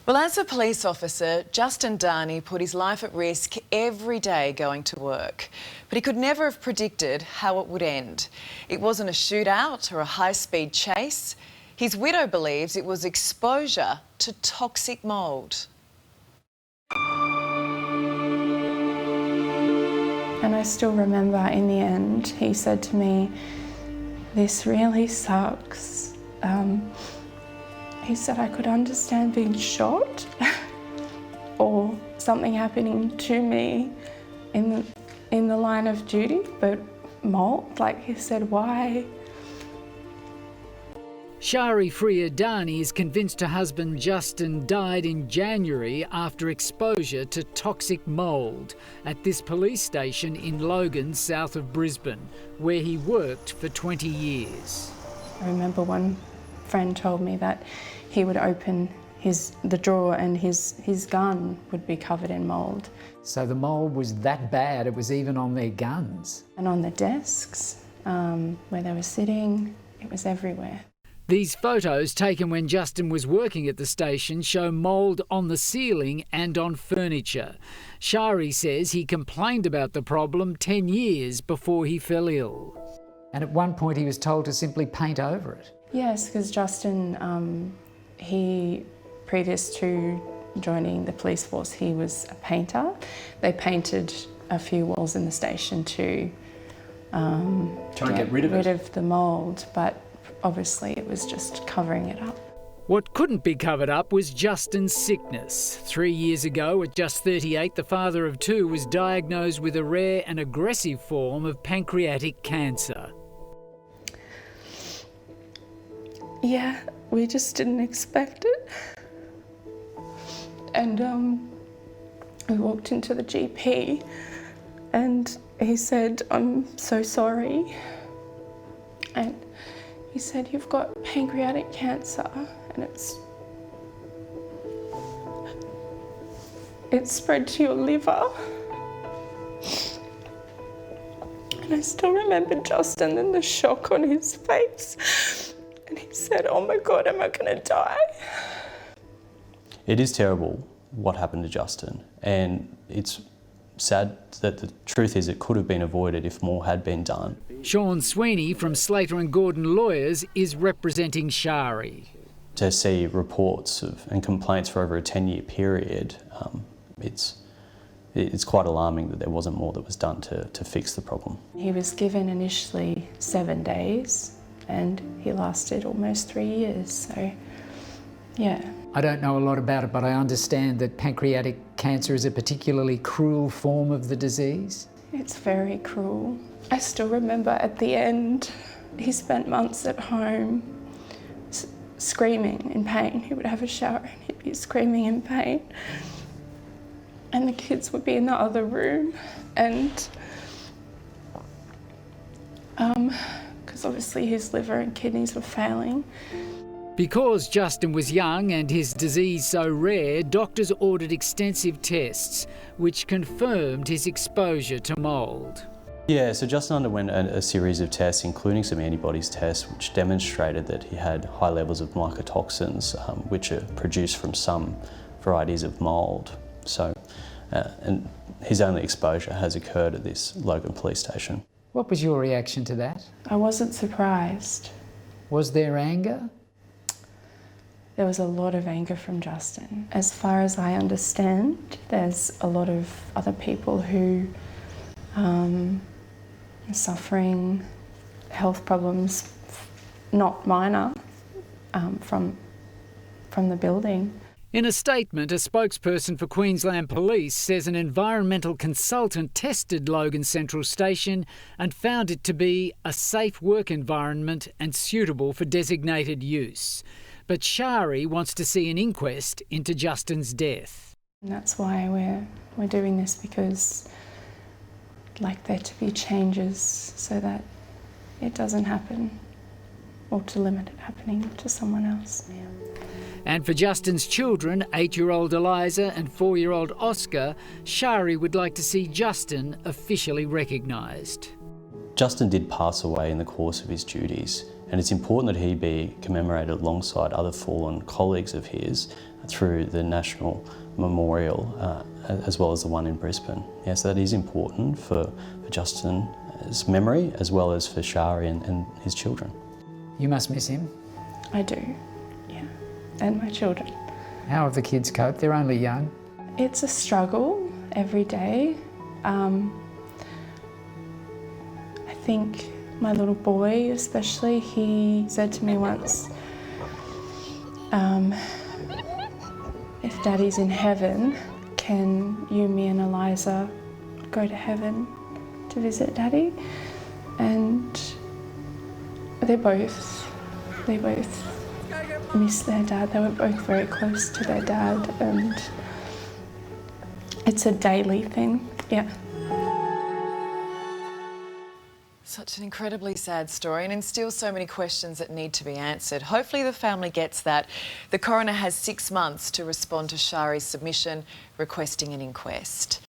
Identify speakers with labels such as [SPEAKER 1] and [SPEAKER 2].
[SPEAKER 1] Well, as a police officer, Justin Darney put his life at risk every day going to work. But he could never have predicted how it would end. It wasn't a shootout or a high-speed chase. His widow believes it was exposure to toxic mould.
[SPEAKER 2] And I still remember in the end, he said to me, "This really sucks." He said I could understand being shot or something happening to me in the line of duty, but mould, like he said, why?
[SPEAKER 3] Shari Freer Darney is convinced her husband Justin died in January after exposure to toxic mould at this police station in Logan, south of Brisbane, where he worked for 20 years.
[SPEAKER 2] I remember one friend told me that he would open the drawer and his gun would be covered in mould.
[SPEAKER 3] So the mould was that bad, it was even on their guns?
[SPEAKER 2] And on the desks, where they were sitting, it was everywhere.
[SPEAKER 3] These photos taken when Justin was working at the station show mould on the ceiling and on furniture. Shari says he complained about the problem 10 years before he fell ill. And at one point he was told to simply paint over it.
[SPEAKER 2] Yes, because Justin, he, previous to joining the police force, he was a painter. They painted a few walls in the station to
[SPEAKER 4] try and get rid
[SPEAKER 2] of the mould, but obviously it was just covering it up.
[SPEAKER 3] What couldn't be covered up was Justin's sickness. 3 years ago, at just 38, the father of two was diagnosed with a rare and aggressive form of pancreatic cancer.
[SPEAKER 2] Yeah, we just didn't expect it. And we walked into the GP and he said, "I'm so sorry." And he said, "You've got pancreatic cancer and it's spread to your liver." And I still remember Justin and the shock on his face. And he said, "Oh my God, am I gonna die?"
[SPEAKER 4] It is terrible what happened to Justin, and it's sad that the truth is it could have been avoided if more had been done.
[SPEAKER 3] Sean Sweeney from Slater and Gordon Lawyers is representing Shari.
[SPEAKER 4] To see reports and complaints for over a 10-year period, it's quite alarming that there wasn't more that was done to fix the problem.
[SPEAKER 2] He was given initially 7 days and he lasted almost 3 years, so yeah.
[SPEAKER 3] I don't know a lot about it, but I understand that pancreatic cancer is a particularly cruel form of the disease.
[SPEAKER 2] It's very cruel. I still remember at the end, he spent months at home screaming in pain. He would have a shower and he'd be screaming in pain. And the kids would be in the other room, and because obviously his liver and kidneys were failing.
[SPEAKER 3] Because Justin was young and his disease so rare, doctors ordered extensive tests which confirmed his exposure to mould.
[SPEAKER 4] Yeah, so Justin underwent a series of tests, including some antibodies tests, which demonstrated that he had high levels of mycotoxins, which are produced from some varieties of mould. So, and his only exposure has occurred at this Logan police station.
[SPEAKER 3] What was your reaction to that?
[SPEAKER 2] I wasn't surprised.
[SPEAKER 3] Was there anger?
[SPEAKER 2] There was a lot of anger from Justin. As far as I understand, there's a lot of other people who are suffering health problems, not minor, from the building.
[SPEAKER 3] In a statement, a spokesperson for Queensland Police says an environmental consultant tested Logan Central Station and found it to be a safe work environment and suitable for designated use. But Shari wants to see an inquest into Justin's death.
[SPEAKER 2] And that's why we're doing this, because I'd like there to be changes so that it doesn't happen, or to limit it happening to someone else. Yeah.
[SPEAKER 3] And for Justin's children, 8-year-old Eliza and 4-year-old Oscar, Shari would like to see Justin officially recognised.
[SPEAKER 4] Justin did pass away in the course of his duties, and it's important that he be commemorated alongside other fallen colleagues of his through the National Memorial as well as the one in Brisbane. Yes, that is important for Justin's memory as well as for Shari and his children.
[SPEAKER 3] You must miss him.
[SPEAKER 2] I do, yeah, and my children.
[SPEAKER 3] How have the kids coped? They're only young.
[SPEAKER 2] It's a struggle every day. I think my little boy especially, he said to me once, if Daddy's in heaven, can you, me and Eliza go to heaven to visit Daddy? And they both miss their dad. They were both very close to their dad, and it's a daily thing, yeah.
[SPEAKER 1] Such an incredibly sad story and instills so many questions that need to be answered. Hopefully the family gets that. The coroner has 6 months to respond to Shari's submission requesting an inquest.